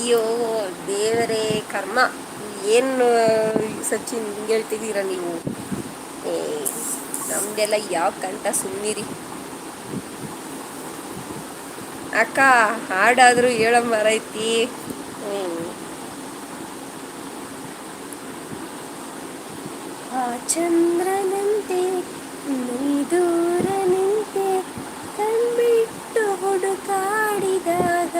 ಅಯ್ಯೋ ದೇವರೇ ಕರ್ಮ. ಏನು ಸಚಿನ್ ಹಿಂಗೆ ಹೇಳ್ತಿದ್ದೀರಾ ನೀವು? ಏ ನಮ್ದೆಲ್ಲ ಯಾವ ಕಂಠ, ಸುಮ್ಮನಿರಿ ಅಕ್ಕ. ಹಾಡಾದರೂ ಹೇಳಂಬರೈತಿ. ಆ ಚಂದ್ರನಂತೆ ನೀ ದೂರ ನಿಂತೆ ಕಣ್ಬಿಟ್ಟು ಹುಡುಕಾಡಿದಾಗ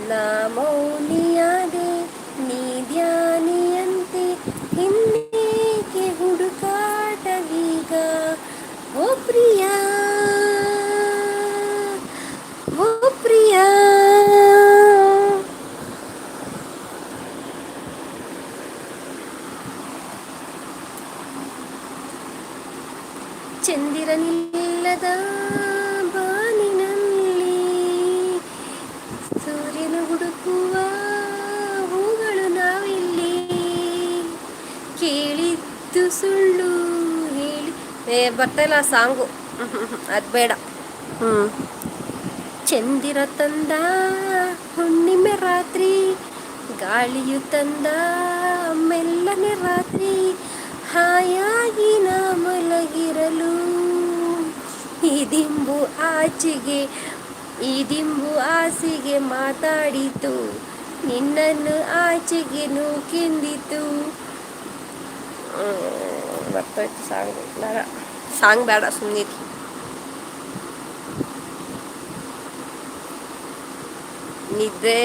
ನಾ ಮೌನಿಯಾದೆ ನೀ ಧ್ಯಾನಿಯಂತೆ ಇನ್ನೇಕೆ ಹುಡುಕಾಟವೀಗ ಓ ಪ್ರಿಯಾ ಓ ಪ್ರಿಯಾ. ಚಂದಿರನಿಲ್ಲದ ಬಾನಿನಲ್ಲಿ ಸೂರ್ಯನ ಹುಡುಕುವ ಹೂಗಳು ನಾವಿಲ್ಲಿ, ಕೇಳಿದ್ದು ಸುಳ್ಳು ಹೇಳಿ ಬರ್ತಾಯಿಲ್ಲ ಸಾಂಗು. ಅದು ಬೇಡ. ಚಂದಿರ ತಂದ ಹುಣ್ಣಿಮೆ ರಾತ್ರಿ, ಗಾಳಿಯು ತಂದ ಮೆಲ್ಲನೆ ರಾತ್ರಿ, ಹಾಯಾಗಿ ನಾ ಮಲಗಿರಲು ಈ ದಿಂಬು ಆಸೆಗೆ ಮಾತಾಡಿತು, ನಿನ್ನನ್ನು ಆಚೆಗೆ ನೂಕೆಂದಿತು. ಬರ್ತಾಯ್ತು ಸಾಂಗ್ ಬೇಡ, ಸುಮ್ಮನಿರಿ. ನಿದ್ದೆ